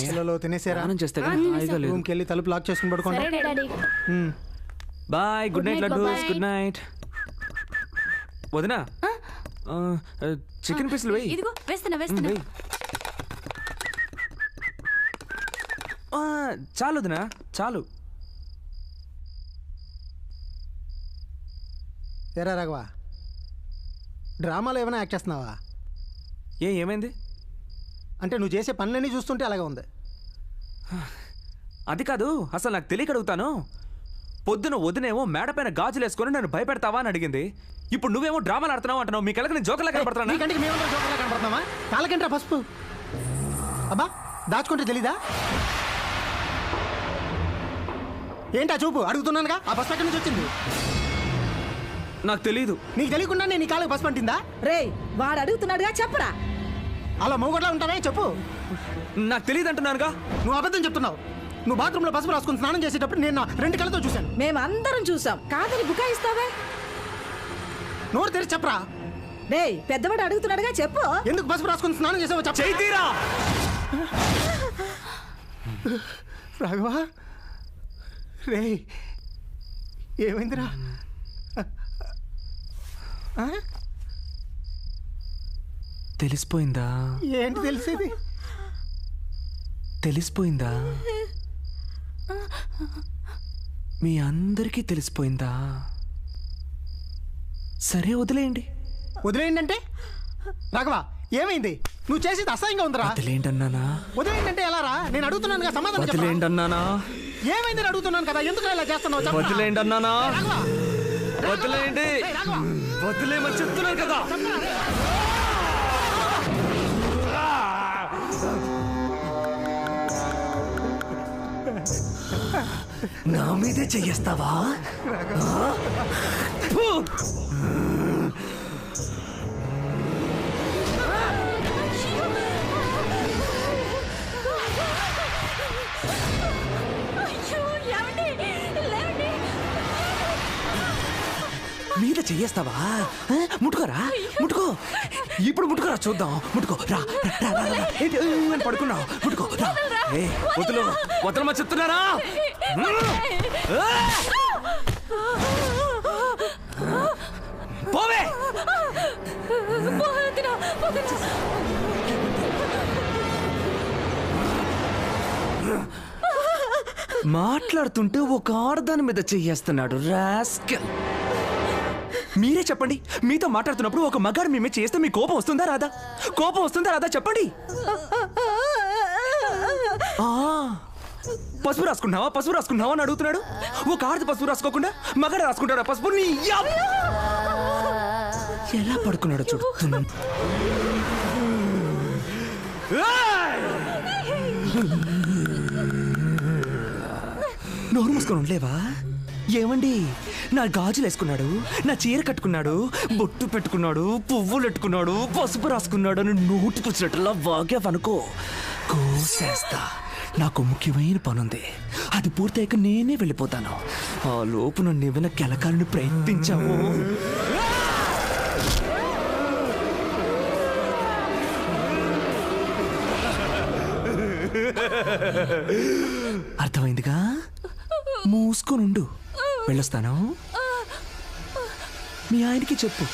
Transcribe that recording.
పిల్లలు తినేసారా? రూమ్కి వెళ్ళి తలుపు లాక్ చేసుకుని పడుకోండి. Bye. Good night laddus. Good night. వదినా చికెన్ పీసులు వెయ్యి. ఇదిగో వేస్తున్నా. చాలు వదినా, చాలు. ఎరా రాఘవా, డ్రామాలో ఏమైనా యాక్ట్ చేస్తున్నావా? ఏమైంది అంటే నువ్వు చేసే పనులన్నీ చూస్తుంటే అలాగే ఉంది. అది కాదు, అసలు నాకు తెలియక అడుగుతాను. పొద్దున వదినేమో మేడపైన గాజులు వేసుకొని నన్ను భయపెడతావా అని అడిగింది. ఇప్పుడు నువ్వేమో డ్రామాలు ఆడుతున్నావు అంటున్నావు. మీ కళ్ళకి నేను జోకర్లా కనపడుతున్నా? కంటికి మేము జోకర్లా కనపడుతున్నావా? కాళ్ళకంటే పసుపు. అబ్బా దాచుకుంటే తెలీదా? ఏంటా చూపు? అడుగుతున్నానుగా. ఆ పసుపు ఎక్కడి నుంచి వచ్చింది? నాకు తెలీదు. నీకు తెలియకుండా నేను నీ కాళ్ళకి పసుపు అంటిందా? రే వాడు అడుగుతున్నాడుగా, చెప్పరా. అలా మూగట్లా ఉంటావే, చెప్పు. నాకు తెలియదు అంటున్నానుగా. నువ్వు అబద్ధం చెప్తున్నావు. నువ్వు బాత్రూంలో పసుపు రాసుకుని స్నానం చేసేటప్పుడు నేను 2 కళ్ళతో చూశాను. మేమందరం చూసాం. కాదని బుకాయిస్తావే. నోరు తెరిచి చెప్పరా. రే పెద్దవాడు అడుగుతున్నాడుగా, చెప్పు. ఎందుకు పసుపు రాసుకుని స్నానం చేసావో చెప్పు. చైతీరా రాఘవా, రే ఏమైందిరా? తెలిసిపోయిందా? ఏంటి తెలిసేది? తెలిసిపోయిందా? మీ అందరికీ తెలిసిపోయిందా? సరే వదిలేయండి. వదిలేయండి అంటే? రాఘవా ఏమైంది? నువ్వు చేసేది అసహ్యంగా ఉందిరా. వదిలేయండి అన్నానా? వదిలేయండి అంటే ఎలా రా? నేను అడుగుతున్నాను సమాధానం. వదిలేయండి అన్నానా? ఏమైంది అడుగుతున్నాను కదా, ఎందుకు ఇలా చేస్తున్నావు? వదిలేయండి అన్నానా? వదిలేయండి. వదిలేయమని చెప్తున్నాను కదా. నా మీదే చెయ్యేస్తావా? మీద చెయ్యేస్తావా? ముట్టుకోరా, ముట్టుకో. ఇప్పుడు ముట్టుకోరా, చూద్దాం. ముట్టుకో రా. పడుకున్నావు, ముట్టుకో రా. వదులు, వదలమా చెప్తున్నారా? పోవే. మాట్లాడుతుంటే ఒక ఆడదాని మీద చెయ్యేస్తున్నాడు రాస్కెల్. మీరే చెప్పండి, మీతో మాట్లాడుతున్నప్పుడు ఒక మగాడు మేమే చేస్తే మీ కోపం వస్తుందా రాదా? కోపం వస్తుందా రాదా చెప్పండి. పసుపు రాసుకుంటున్నావా, పసుపు రాసుకుంటున్నావా అని అడుగుతున్నాడు. ఒక ఆడది పసుపు రాసుకోకుండా మగాడు రాసుకుంటాడా పసుపు? ఎలా పడుకున్నాడో చూడు. నోరు మూసుకొని ఉండలేవా? ఏమండి, నా గాజులు వేసుకున్నాడు, నా చీర కట్టుకున్నాడు, బొట్టు పెట్టుకున్నాడు, పువ్వులు పెట్టుకున్నాడు, పసుపు రాసుకున్నాడు అని నోటికొచ్చినట్టులా వాగావనుకో కోసేస్తా. నాకు ముఖ్యమైన పనుంది, అది పూర్తయ్యాక నేనే వెళ్ళిపోతాను. ఆ లోపు నన్ను ఏమైనా కెలకాలని ప్రయత్నించావు. అర్థమైందిగా? మూసుకొనుండు, వెళ్ళొస్తాను. మీ ఆయనకి చెప్పు.